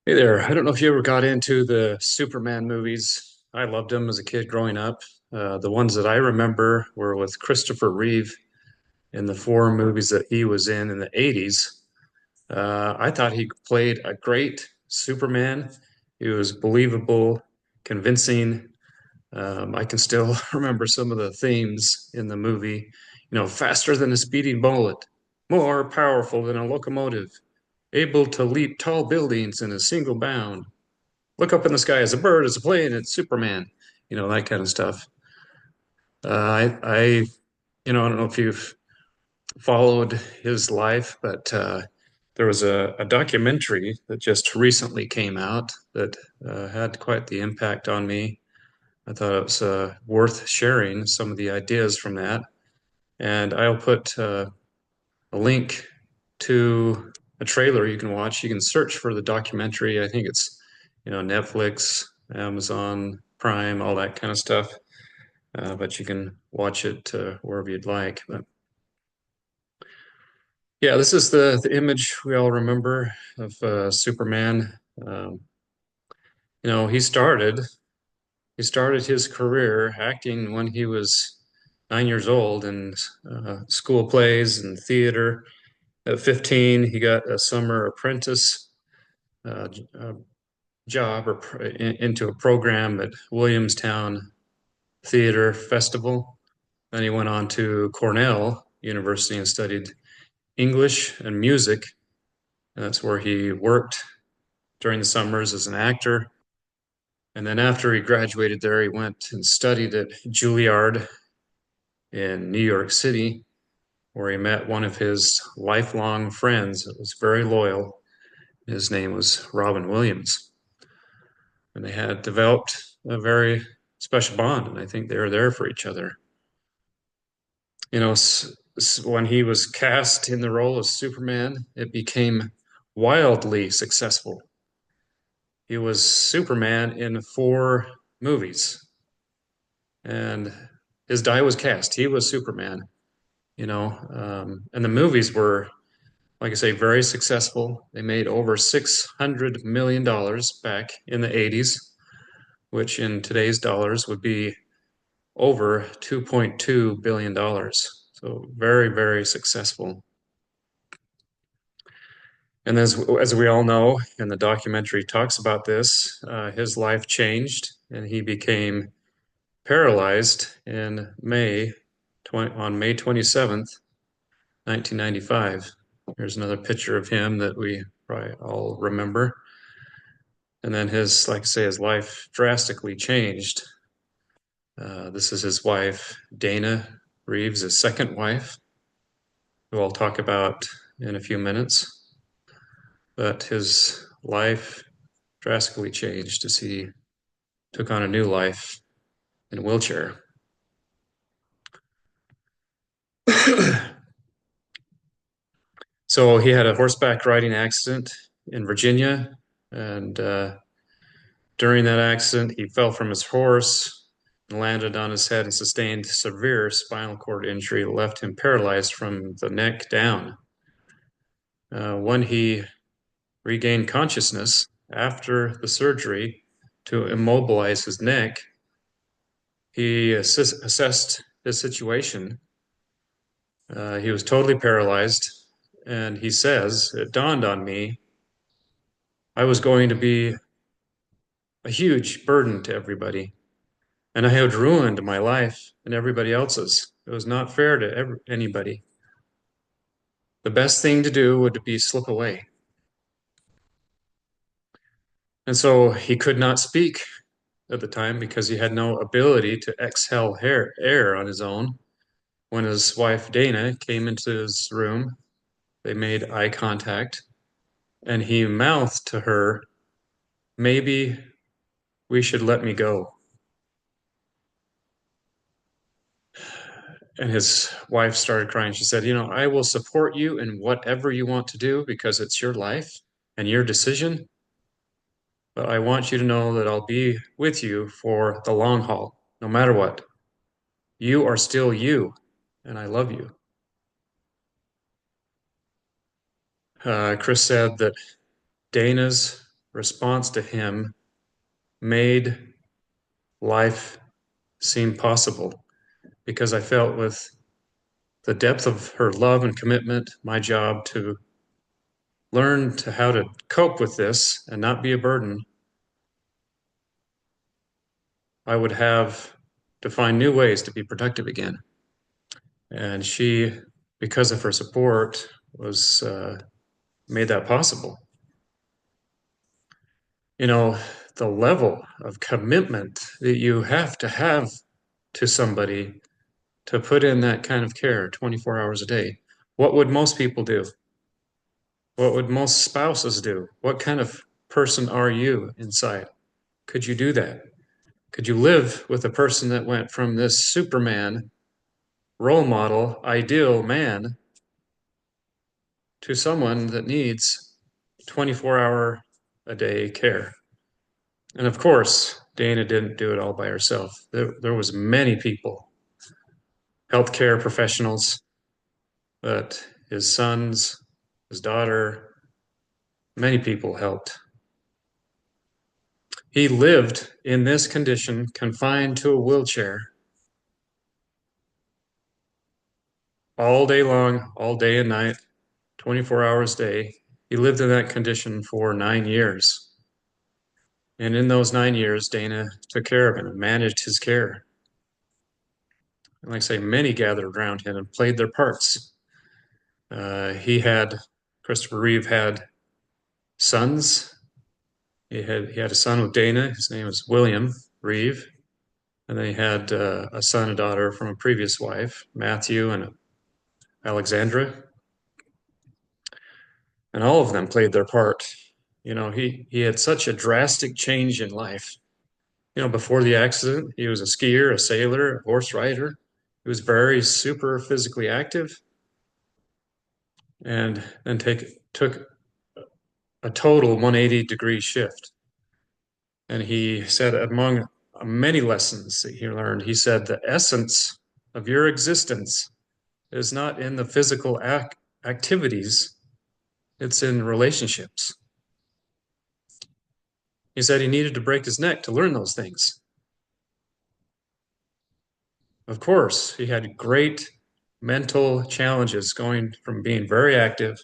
Hey there. I don't know if you ever got into the Superman movies. I loved them as a kid growing up. The ones that I remember were with Christopher Reeve in the four movies that he was in the 80s. I thought he played a great Superman. He was believable, convincing. I can still remember some of the themes in the movie. Faster than a speeding bullet, more powerful than a locomotive, able to leap tall buildings in a single bound. Look up in the sky as a bird, as a plane, it's Superman, that kind of stuff. I don't know if you've followed his life, but there was a documentary that just recently came out that had quite the impact on me. I thought it was worth sharing some of the ideas from that. And I'll put a link to a trailer you can watch. You can search for the documentary. I think it's, Netflix, Amazon Prime, all that kind of stuff. But you can watch it wherever you'd like. But yeah, this is the image we all remember of Superman. Um, he started his career acting when he was 9 years old in school plays and theater. At 15, he got a summer apprentice uh, uh, job into a program at Williamstown Theater Festival. Then he went on to Cornell University and studied English and music. And that's where he worked during the summers as an actor. And then after he graduated there, he went and studied at Juilliard in New York City, where he met one of his lifelong friends that was very loyal. His name was Robin Williams. And they had developed a very special bond, and I think they were there for each other. When he was cast in the role of Superman, it became wildly successful. He was Superman in four movies, and his die was cast. He was Superman, and the movies were, like I say, very successful. They made over $600 million back in the 80s, which in today's dollars would be over $2.2 billion. So very, very successful. And as we all know, and the documentary talks about this, his life changed and he became paralyzed on May 27th, 1995. Here's another picture of him that we probably all remember. And then like I say, his life drastically changed. This is his wife, Dana Reeves, his second wife, who I'll talk about in a few minutes. But his life drastically changed as he took on a new life in a wheelchair. So he had a horseback riding accident in Virginia, and during that accident, he fell from his horse and landed on his head and sustained severe spinal cord injury that left him paralyzed from the neck down. When he regained consciousness after the surgery to immobilize his neck, he assessed his situation. He was totally paralyzed, and he says, "It dawned on me I was going to be a huge burden to everybody, and I had ruined my life and everybody else's. It was not fair to anybody. The best thing to do would be slip away." And so he could not speak at the time because he had no ability to exhale air on his own. When his wife Dana came into his room, they made eye contact, and he mouthed to her, "Maybe we should let me go." And his wife started crying. She said, "I will support you in whatever you want to do because it's your life and your decision. But I want you to know that I'll be with you for the long haul, no matter what. You are still you, and I love you." Chris said that Dana's response to him made life seem possible because I felt with the depth of her love and commitment, my job to learn to how to cope with this and not be a burden, I would have to find new ways to be productive again. And she, because of her support, was made that possible. You know, the level of commitment that you have to somebody to put in that kind of care 24 hours a day. What would most people do? What would most spouses do? What kind of person are you inside? Could you do that? Could you live with a person that went from this Superman, role model, ideal man to someone that needs 24-hour a day care? And of course, Dana didn't do it all by herself. There was many people, healthcare professionals, but his sons, his daughter, many people helped. He lived in this condition, confined to a wheelchair, all day long, all day and night, 24 hours a day. He lived in that condition for 9 years. And in those 9 years, Dana took care of him and managed his care. And like I say, many gathered around him and played their parts. Christopher Reeve had sons. He had a son with Dana. His name was William Reeve. And then he had a son and daughter from a previous wife, Matthew and Alexandra. And all of them played their part. You know, he had such a drastic change in life. You know, before the accident, he was a skier, a sailor, a horse rider. He was very super physically active, and then took a total 180-degree shift. And he said, among many lessons that he learned, he said, the essence of your existence is not in the physical activities, it's in relationships. He said he needed to break his neck to learn those things. Of course, he had great mental challenges going from being very active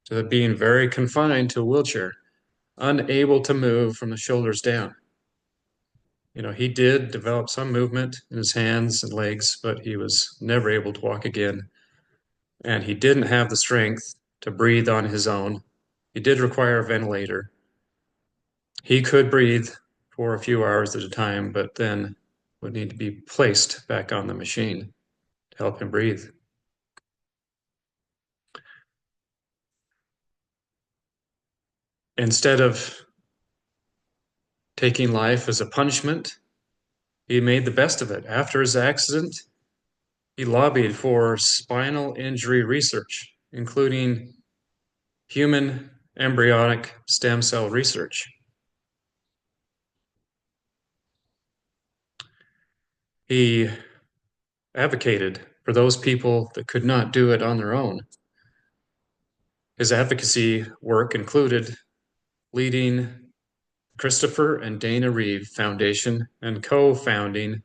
to being very confined to a wheelchair, unable to move from the shoulders down. You know, he did develop some movement in his hands and legs, but he was never able to walk again. And he didn't have the strength to breathe on his own. He did require a ventilator. He could breathe for a few hours at a time, but then would need to be placed back on the machine to help him breathe. Instead of taking life as a punishment, he made the best of it. After his accident, he lobbied for spinal injury research, including human embryonic stem cell research. He advocated for those people that could not do it on their own. His advocacy work included leading Christopher and Dana Reeve Foundation and co-founding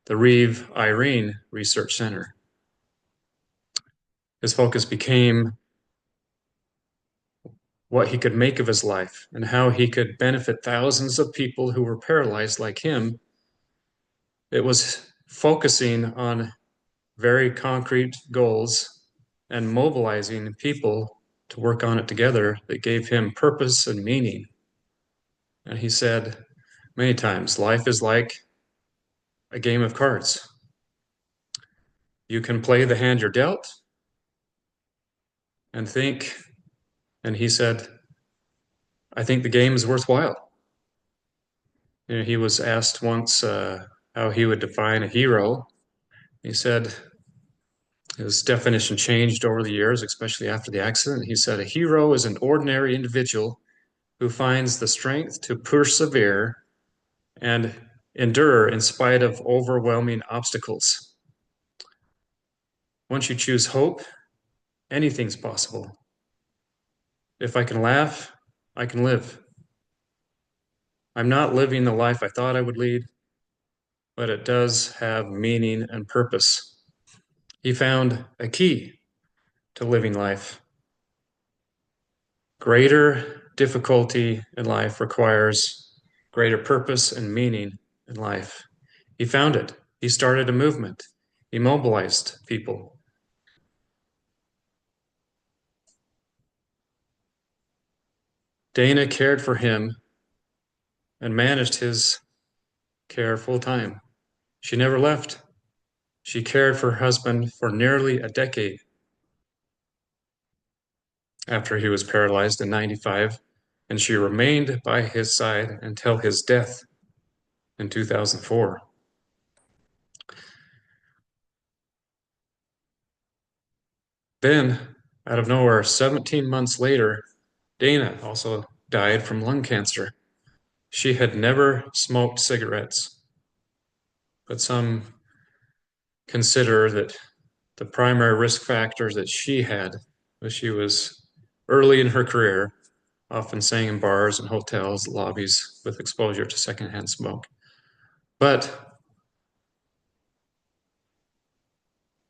the Reeve Irene Research Center. His focus became what he could make of his life and how he could benefit thousands of people who were paralyzed like him. It was focusing on very concrete goals and mobilizing people to work on it together that gave him purpose and meaning. And he said many times, life is like a game of cards. You can play the hand you're dealt and think, and he said, I think the game is worthwhile. You know, he was asked once how he would define a hero. He said his definition changed over the years, especially after the accident. He said, a hero is an ordinary individual who finds the strength to persevere and endure in spite of overwhelming obstacles. Once you choose hope, anything's possible. If I can laugh, I can live. I'm not living the life I thought I would lead, but it does have meaning and purpose. He found a key to living life. Greater difficulty in life requires greater purpose and meaning in life. He found it. He started a movement. He mobilized people. Dana cared for him and managed his care full time. She never left. She cared for her husband for nearly a decade after he was paralyzed in 95, and she remained by his side until his death in 2004. Then, out of nowhere, 17 months later, Dana also died from lung cancer. She had never smoked cigarettes, but some consider that the primary risk factor that she had was she was early in her career, often sang in bars and hotels, lobbies with exposure to secondhand smoke. But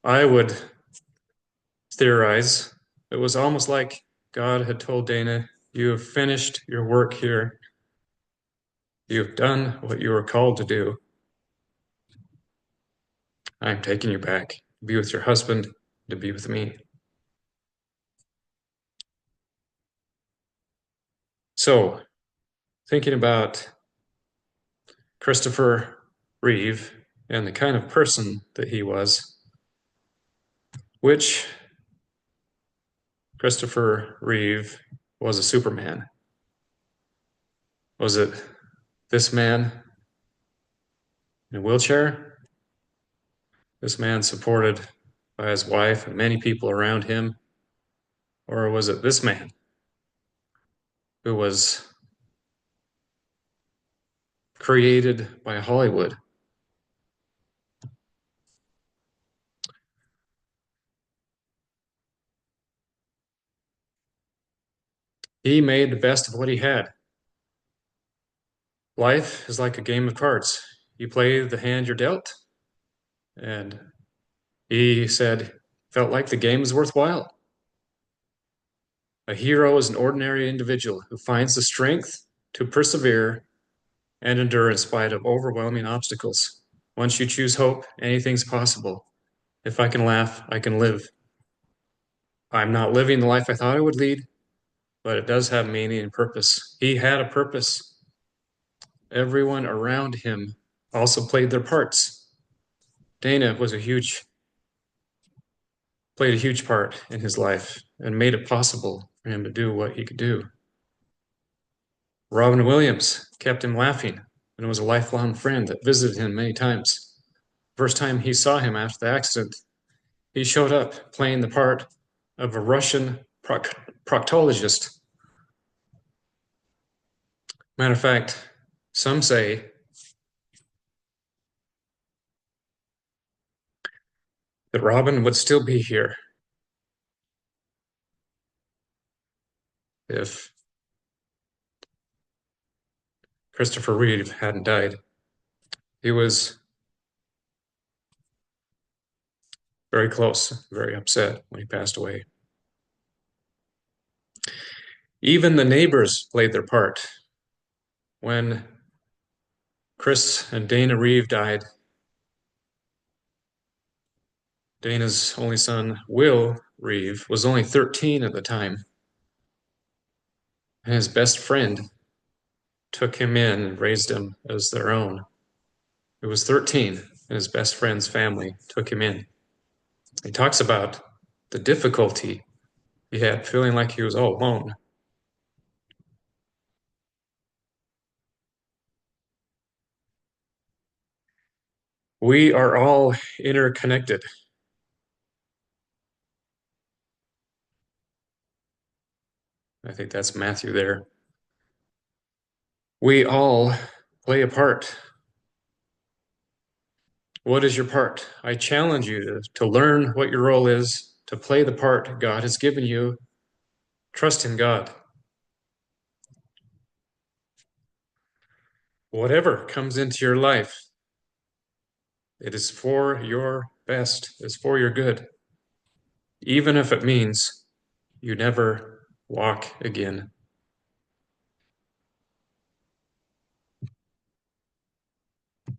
I would theorize it was almost like God had told Dana, "You have finished your work here. You have done what you were called to do. I'm taking you back to be with your husband, to be with me." So, thinking about Christopher Reeve and the kind of person that he was, which Christopher Reeve was a Superman? Was it this man in a wheelchair? This man supported by his wife and many people around him? Or was it this man who was created by Hollywood? He made the best of what he had. Life is like a game of cards. You play the hand you're dealt, and he said, felt like the game is worthwhile. A hero is an ordinary individual who finds the strength to persevere and endure in spite of overwhelming obstacles. Once you choose hope, anything's possible. If I can laugh, I can live. I'm not living the life I thought I would lead, but it does have meaning and purpose. He had a purpose. Everyone around him also played their parts. Dana played a huge part in his life and made it possible for him to do what he could do. Robin Williams kept him laughing and was a lifelong friend that visited him many times. First time he saw him after the accident, he showed up playing the part of a Russian proctologist. Matter of fact, some say that Robin would still be here if Christopher Reeve hadn't died. He was very close, very upset when he passed away. Even the neighbors played their part. When Chris and Dana Reeve died, Dana's only son, Will Reeve, was only 13 at the time. And his best friend took him in and raised him as their own. He was 13, and his best friend's family took him in. He talks about the difficulty he had, feeling like he was all alone. We are all interconnected. I think that's Matthew there. We all play a part. What is your part? I challenge you to learn what your role is, to play the part God has given you. Trust in God. whatever comes into your life, it is for your best, it's for your good, even if it means you never walk again.